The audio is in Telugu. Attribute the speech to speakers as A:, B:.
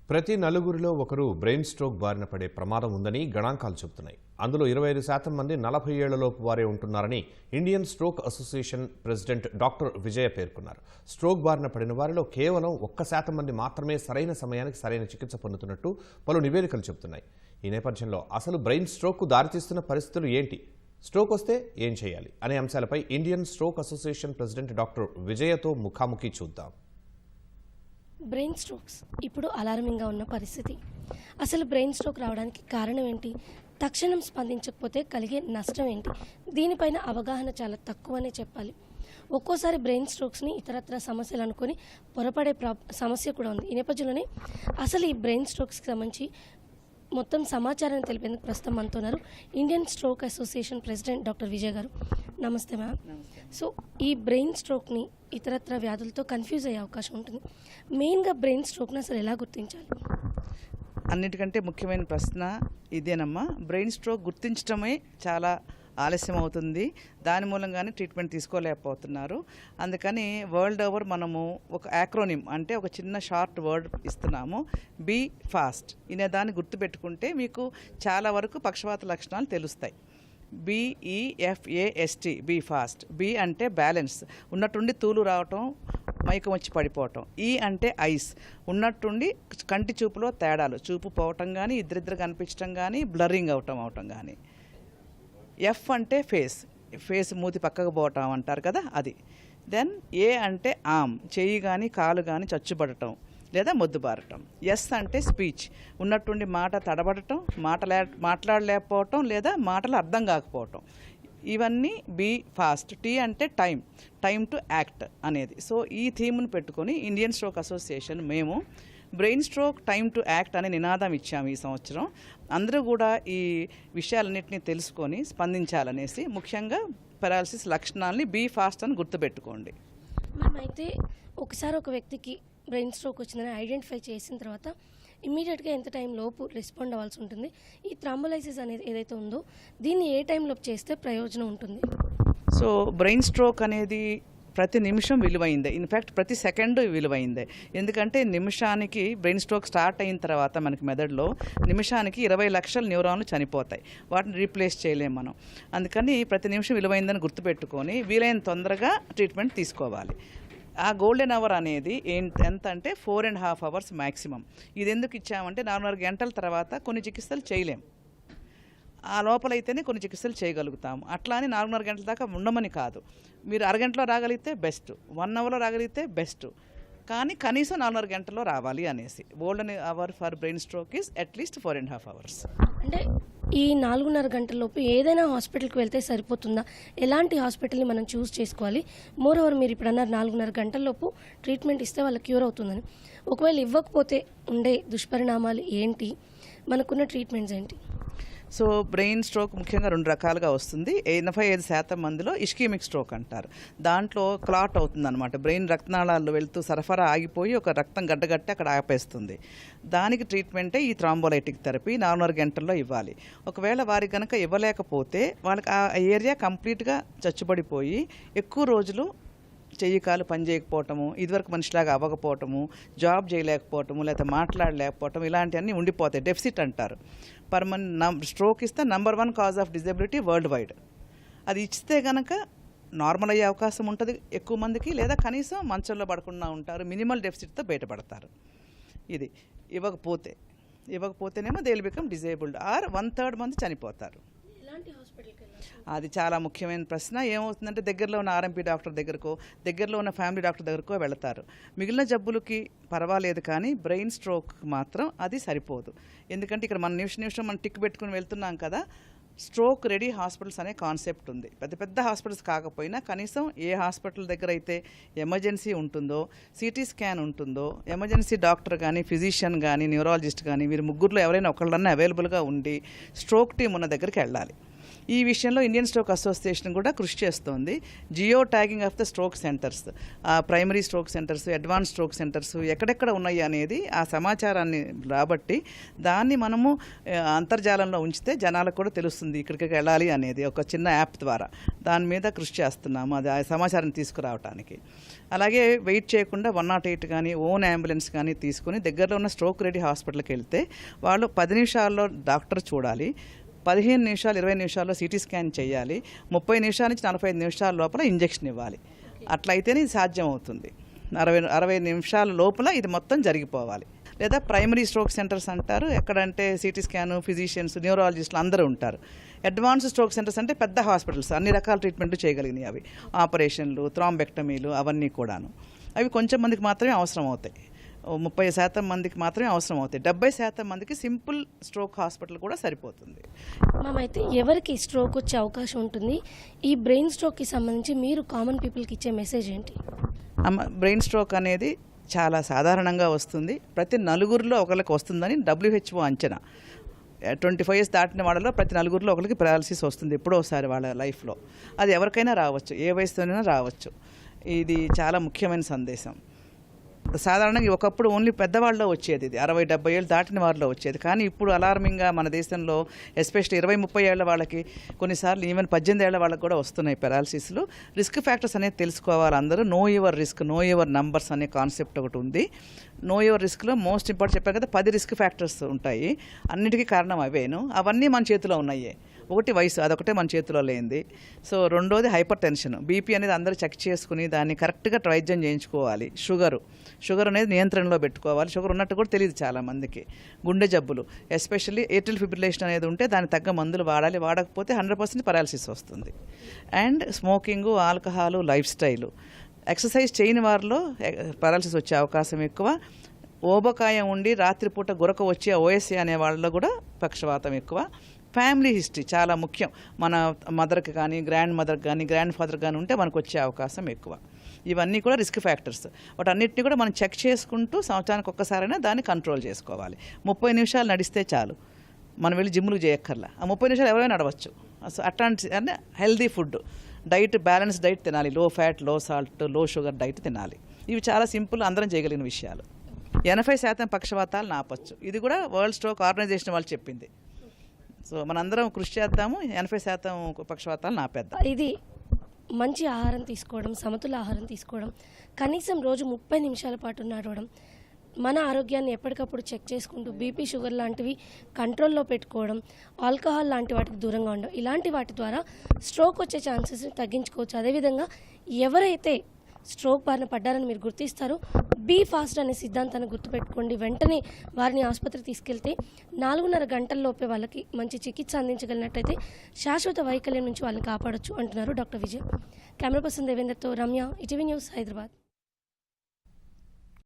A: ప్రతి నలుగురిలో ఒకరు బ్రెయిన్ స్ట్రోక్ బారిన పడే ప్రమాదం ఉందని గణాంకాలు చెబుతున్నాయి. అందులో 25% మంది 40 ఏళ్లలోపు వారే ఉంటున్నారని Indian stroke association president doctor Vijaya పేర్కొన్నారు. స్ట్రోక్ బారిన పడిన వారిలో కేవలం 1% మంది మాత్రమే సరైన సమయానికి సరైన చికిత్స పొందుతున్నట్టు పలు నివేదికలు చెబుతున్నాయి. ఈ నేపథ్యంలో అసలు బ్రెయిన్ స్ట్రోక్కు దారితీస్తున్న పరిస్థితులు ఏంటి, స్ట్రోక్ వస్తే ఏం చేయాలి అనే అంశాలపై Indian stroke association president doctor విజయతో ముఖాముఖి చూద్దాం.
B: బ్రెయిన్ స్ట్రోక్స్ ఇప్పుడు అలారమింగ్గా ఉన్న పరిస్థితి. అసలు బ్రెయిన్ స్ట్రోక్ రావడానికి కారణం ఏంటి, తక్షణం స్పందించకపోతే కలిగే నష్టం ఏంటి, దీనిపైన అవగాహన చాలా తక్కువనే చెప్పాలి. ఒక్కోసారి బ్రెయిన్ స్ట్రోక్స్ని ఇతరత్ర సమస్యలు అనుకొని పొరపడే సమస్య కూడా ఉంది. ఈ నేపథ్యంలోనే అసలు ఈ బ్రెయిన్ స్ట్రోక్స్కి సంబంధించి మొత్తం సమాచారాన్ని తెలిపేందుకు ప్రస్తుతం మనతో ఉన్నారు Indian stroke association president doctor Vijay గారు. నమస్తే మ్యామ్. సో ఈ బ్రెయిన్ స్ట్రోక్ని ఇతరత్ర వ్యాధులతో కన్ఫ్యూజ్ అయ్యే అవకాశం ఉంటుంది. మెయిన్గా బ్రెయిన్ స్ట్రోక్ని అసలు ఎలా గుర్తించాలి?
C: అన్నిటికంటే ముఖ్యమైన ప్రశ్న ఇదేనమ్మా. బ్రెయిన్ స్ట్రోక్ గుర్తించడమే చాలా ఆలస్యం అవుతుంది. దాని మూలంగానే ట్రీట్మెంట్ తీసుకోలేకపోతున్నారు. అందుకని వరల్డ్ ఓవర్ మనము ఒక యాక్రోనిమ్ అంటే ఒక చిన్న షార్ట్ వర్డ్ ఇస్తున్నాము, బీ ఫాస్ట్. ఇనే దాన్ని గుర్తుపెట్టుకుంటే మీకు చాలా వరకు పక్షవాత లక్షణాలు తెలుస్తాయి. BEFAST, be fast. బి అంటే బ్యాలెన్స్, ఉన్నట్టుండి తూలు రావటం, మైకం వచ్చి పడిపోవటం. ఈ అంటే ఐస్, ఉన్నట్టుండి కంటి చూపులో తేడాలు, చూపు పోవటం కానీ, ఇద్దరిద్దరు కనిపించడం కానీ, బ్లరింగ్ అవటం కానీ. ఎఫ్ అంటే ఫేస్ మూతి పక్కకు పోవటం అంటారు కదా, అది. దెన్ ఏ అంటే ఆమ్, చెయ్యి కానీ కాలు కానీ చచ్చుబడటం లేదా మొద్దుబారటం. ఎస్ అంటే స్పీచ్, ఉన్నట్టుండి మాట తడబడటం, మాట్లాడలేకపోవటం లేదా మాటలు అర్థం కాకపోవటం. ఇవన్నీ బీ ఫాస్ట్. టీ అంటే టైం టు యాక్ట్ అనేది. సో ఈ థీమ్ను పెట్టుకొని ఇండియన్ స్ట్రోక్ అసోసియేషన్ మేము brain stroke time to act అనే నినాదం ఇచ్చాము ఈ సంవత్సరం. అందరూ కూడా ఈ విషయాలన్నింటినీ తెలుసుకొని స్పందించాలనేసి, ముఖ్యంగా పెరాలసిస్ లక్షణాలని బీ ఫాస్ట్ అని గుర్తుపెట్టుకోండి.
B: మేమైతే ఒకసారి ఒక వ్యక్తికి బ్రెయిన్ స్ట్రోక్ వచ్చిందని ఐడెంటిఫై చేసిన తర్వాత ఇమ్మీడియట్గా ఎంత టైం లోపు రెస్పాండ్ అవ్వాల్సి ఉంటుంది? ఈ థ్రాంబోలైసిస్ అనేది ఏదైతే ఉందో దీన్ని ఏ టైంలోపు చేస్తే ప్రయోజనం ఉంటుంది?
C: సో బ్రెయిన్ స్ట్రోక్ అనేది ప్రతి నిమిషం విలువైందే, ఇన్ఫ్యాక్ట్ ప్రతి సెకండ్ విలువైందే. ఎందుకంటే నిమిషానికి బ్రెయిన్ స్ట్రోక్ స్టార్ట్ అయిన తర్వాత మనకి మెదడులో నిమిషానికి 20 లక్షల న్యూరాన్లు చనిపోతాయి. వాటిని రీప్లేస్ చేయలేము మనం. అందుకని ప్రతి నిమిషం విలువైందని గుర్తుపెట్టుకొని వీలైన తొందరగా ట్రీట్మెంట్ తీసుకోవాలి. ఆ గోల్డెన్ అవర్ అనేది ఎంత అంటే 4.5 అవర్స్ మ్యాక్సిమం. ఇది ఎందుకు ఇచ్చామంటే 4 గంటల తర్వాత కొన్ని చికిత్సలు చేయలేం, ఆ లోపలైతేనే కొన్ని చికిత్సలు చేయగలుగుతాము. అట్లా అని 4.5 గంటల దాకా ఉండమని కాదు. మీరు అరగంటలో రాగలిగితే బెస్ట్, 1 అవర్లో రాగలిగితే బెస్ట్, కానీ కనీసం 4.5 గంటల్లో రావాలి అనేసి. Golden hour for brain stroke is at least 4.5 hours.
B: అంటే ఈ 4.5 గంటలలోపు ఏదైనా హాస్పిటల్కి వెళ్తే సరిపోతుందా? ఎలాంటి హాస్పిటల్ని మనం చూస్ చేసుకోవాలి? మోర్ ఓవర్ మీరు ఇప్పుడు అన్నారు 4.5 గంటలలోపు ట్రీట్మెంట్ ఇస్తే వాళ్ళకి క్యూర్ అవుతుందని. ఒకవేళ ఇవ్వకపోతే ఉండే దుష్పరిణామాలు ఏంటి, మనకున్న ట్రీట్మెంట్స్ ఏంటి?
C: సో బ్రెయిన్ స్ట్రోక్ ముఖ్యంగా 2 రకాలుగా వస్తుంది. 85% మందిలో ఇష్కీమిక్ స్ట్రోక్ అంటారు. దాంట్లో క్లాట్ అవుతుంది అనమాట. బ్రెయిన్ రక్తనాళాల్లో వెళ్తూ సరఫరా ఆగిపోయి ఒక రక్తం గడ్డగట్టి అక్కడ ఆపేస్తుంది. దానికి ట్రీట్మెంటే ఈ థ్రాంబోలైటిక్ థెరపీ 4.5 గంటల్లో ఇవ్వాలి. ఒకవేళ వారికి కనుక ఇవ్వలేకపోతే వాళ్ళకి ఆ ఏరియా కంప్లీట్గా చచ్చుబడిపోయి ఎక్కువ రోజులు చెయ్యి కాలు పని చేయకపోవటము, ఇదివరకు మనిషిలాగా అవ్వకపోవటము, జాబ్ చేయలేకపోవటము, లేకపోతే మాట్లాడలేకపోవటం, ఇలాంటివన్నీ ఉండిపోతాయి. డెఫిసిట్ అంటారు. స్ట్రోక్ ఇస్తే number 1 cause of disability world wide. అది ఇస్తే కనుక నార్మల్ అయ్యే అవకాశం ఉంటుంది ఎక్కువ మందికి, లేదా కనీసం మంచంలో పడకుండా ఉంటారు, మినిమల్ డెఫిసిట్తో బయటపడతారు. ఇది ఇవ్వకపోతేనేమో they will become disabled or 1/3 మంది చనిపోతారు. అది చాలా ముఖ్యమైన ప్రశ్న. ఏమవుతుందంటే దగ్గరలో ఉన్న ఆర్ఎంపీ డాక్టర్ దగ్గరకో, దగ్గరలో ఉన్న ఫ్యామిలీ డాక్టర్ దగ్గరకో వెళతారు. మిగిలిన జబ్బులకి పర్వాలేదు, కానీ బ్రెయిన్ స్ట్రోక్ మాత్రం అది సరిపోదు. ఎందుకంటే ఇక్కడ మన నిమిషం మనం టిక్ పెట్టుకుని వెళ్తున్నాం కదా. స్ట్రోక్ రెడీ హాస్పిటల్స్ అనే కాన్సెప్ట్ ఉంది. పెద్ద హాస్పిటల్స్ కాకపోయినా కనీసం ఏ హాస్పిటల్ దగ్గర అయితే ఎమర్జెన్సీ ఉంటుందో, సిటీ స్కాన్ ఉంటుందో, ఎమర్జెన్సీ డాక్టర్ కానీ, ఫిజిషియన్ కానీ, న్యూరాలజిస్ట్ కానీ, వీరు ముగ్గురులో ఎవరైనా ఒకళ్ళన్నా అవైలబుల్గా ఉండి స్ట్రోక్ టీం ఉన్న దగ్గరికి వెళ్ళాలి. ఈ విషయంలో ఇండియన్ స్ట్రోక్ అసోసియేషన్ కూడా కృషి చేస్తోంది. Geo tagging of the stroke centres, primary stroke centres, advance stroke centres ఎక్కడెక్కడ ఉన్నాయి అనేది ఆ సమాచారాన్ని రాబట్టి దాన్ని మనము అంతర్జాలంలో ఉంచితే జనాలకు కూడా తెలుస్తుంది ఇక్కడికి వెళ్ళాలి అనేది. ఒక చిన్న యాప్ ద్వారా దాని మీద కృషి చేస్తున్నాము, అది ఆ సమాచారం తీసుకురావడానికి. అలాగే వెయిట్ చేయకుండా 108 కానీ ఓన్ అంబులెన్స్ కానీ తీసుకుని దగ్గరలో ఉన్న స్ట్రోక్ రెడీ హాస్పిటల్కి వెళ్తే వాళ్ళు 10 నిమిషాల్లో డాక్టర్ చూడాలి, 15 నిమిషాలు 20 నిమిషాల్లో సిటీ స్కాన్ చేయాలి, 30 నిమిషాల నుంచి 45 నిమిషాల లోపల ఇంజెక్షన్ ఇవ్వాలి. అట్లయితేనే ఇది సాధ్యం అవుతుంది. 60 నిమిషాల లోపల ఇది మొత్తం జరిగిపోవాలి. లేదా ప్రైమరీ స్ట్రోక్ సెంటర్స్ అంటారు, ఎక్కడంటే సిటీ స్కాను, ఫిజిషియన్స్, న్యూరాలజిస్టులు అందరూ ఉంటారు. అడ్వాన్స్ స్ట్రోక్ సెంటర్స్ అంటే పెద్ద హాస్పిటల్స్, అన్ని రకాల ట్రీట్మెంట్లు చేయగలిగినాయి. అవి ఆపరేషన్లు, థ్రాంబెక్టమీలు అవన్నీ కూడాను. అవి కొంచెం మందికి మాత్రమే అవసరం అవుతాయి, 30% మందికి మాత్రమే అవసరం అవుతాయి. 70% మందికి సింపుల్ స్ట్రోక్ హాస్పిటల్ కూడా సరిపోతుంది.
B: అయితే ఎవరికి స్ట్రోక్ వచ్చే అవకాశం ఉంటుంది? ఈ బ్రెయిన్ స్ట్రోక్కి సంబంధించి మీరు కామన్ పీపుల్కి ఇచ్చే మెసేజ్ ఏంటి?
C: బ్రెయిన్ స్ట్రోక్ అనేది చాలా సాధారణంగా వస్తుంది. ప్రతి నలుగురిలో ఒకరికి వస్తుందని WHO అంచనా. 25 years దాటిన వాళ్ళలో ప్రతి నలుగురిలో ఒకరికి పెరాలసిస్ వస్తుంది ఎప్పుడో ఒకసారి వాళ్ళ లైఫ్లో. అది ఎవరికైనా రావచ్చు, ఏ వయసుతోనైనా రావచ్చు. ఇది చాలా ముఖ్యమైన సందేశం. సాధారణంగా ఒకప్పుడు ఓన్లీ పెద్దవాళ్ళలో వచ్చేది, ఇది 60-70 ఏళ్ళు దాటిన వారిలో వచ్చేది. కానీ ఇప్పుడు అలార్మింగ్గా మన దేశంలో ఎస్పెషల్లీ 20-30 ఏళ్ల వాళ్ళకి, కొన్నిసార్లు ఈవెన్ 18 ఏళ్ల వాళ్ళకి కూడా వస్తున్నాయి పెరాలసిస్లు. రిస్క్ ఫ్యాక్టర్స్ అనేది తెలుసుకోవాలి అందరూ. Know your risk, know your numbers అనే కాన్సెప్ట్ ఒకటి ఉంది. నో యువర్ రిస్క్లో మోస్ట్ ఇంపార్టెంట్ చెప్పారు కదా, 10 రిస్క్ ఫ్యాక్టర్స్ ఉంటాయి. అన్నిటికీ కారణం అవేను, అవన్నీ మన చేతిలో ఉన్నాయి. ఒకటి వయసు, అదొకటే మన చేతిలో లేనిది. సో రెండోది హైపర్ టెన్షన్, బీపీ అనేది అందరూ చెక్ చేసుకుని దాన్ని కరెక్ట్గా వైద్యం చేయించుకోవాలి. షుగర్ అనేది నియంత్రణలో పెట్టుకోవాలి. షుగర్ ఉన్నట్టు కూడా తెలియదు చాలామందికి. గుండె జబ్బులు, ఎస్పెషల్లీ ఏట్రిల్ ఫిబ్రిలేషన్ అనేది ఉంటే దానికి తగ్గ మందులు వాడాలి. వాడకపోతే 100% పెరాలసిస్ వస్తుంది. And smoking, alcohol, life style. Exercise చేయని వారిలో పెరాలసిస్ వచ్చే అవకాశం ఎక్కువ. ఊబకాయం ఉండి రాత్రిపూట గురక వచ్చే ఓఎస్ఏ అనే వాళ్ళలో కూడా పక్షవాతం ఎక్కువ. ఫ్యామిలీ హిస్టరీ చాలా ముఖ్యం. మన మదర్కి కానీ, గ్రాండ్ మదర్కి కానీ, గ్రాండ్ ఫాదర్కి కానీ ఉంటే మనకు వచ్చే అవకాశం ఎక్కువ. ఇవన్నీ కూడా రిస్క్ ఫ్యాక్టర్స్. వాటన్నిటిని కూడా మనం చెక్ చేసుకుంటూ సంవత్సరానికి ఒక్కసారైనా దాన్ని కంట్రోల్ చేసుకోవాలి. 30 నిమిషాలు నడిస్తే చాలు, మనం వెళ్ళి జిమ్లు చేయక్కర్లా. ఆ 30 నిమిషాలు ఎవరైనా నడవచ్చు. సో అట్లాంటి అంటే healthy food, diet, balance diet తినాలి. లో ఫ్యాట్, లో సాల్ట్, లో షుగర్ డైట్ తినాలి. ఇవి చాలా సింపుల్, అందరం చేయగలిగిన విషయాలు. 80% పక్షవాతాలు ఆపచ్చు. ఇది కూడా వరల్డ్ స్ట్రోక్ ఆర్గనైజేషన్ వాళ్ళు చెప్పింది. సో మనందరం కృషి చేద్దాము, 80% పక్షవాతాలను ఆపేద్దాం.
B: ఇది మంచి ఆహారం తీసుకోవడం, సమతుల ఆహారం తీసుకోవడం, కనీసం రోజు 30 నిమిషాల పాటు నడవడం, మన ఆరోగ్యాన్ని ఎప్పటికప్పుడు చెక్ చేసుకుంటూ బీపీ, షుగర్ లాంటివి కంట్రోల్లో పెట్టుకోవడం, ఆల్కహాల్ లాంటి వాటికి దూరంగా ఉండడం, ఇలాంటి వాటి ద్వారా స్ట్రోక్ వచ్చే ఛాన్సెస్ని తగ్గించుకోవచ్చు. అదేవిధంగా ఎవరైతే స్ట్రోక్ బారిన పడ్డారని మీరు గుర్తిస్తారు, బీ ఫాస్ట్ అనే సిద్ధాంతాన్ని గుర్తుపెట్టుకోండి. వెంటనే వారిని ఆసుపత్రికి తీసుకెళ్తే 4.5 గంటల్లోపే వాళ్ళకి మంచి చికిత్స అందించగలిగినట్టయితే శాశ్వత వైకల్యం నుంచి వాళ్ళని కాపాడొచ్చు అంటున్నారు డాక్టర్ విజయ్. కెమెరా పర్సన్ దేవేందర్తో రమ్య, ఈటీవీ న్యూస్, హైదరాబాద్.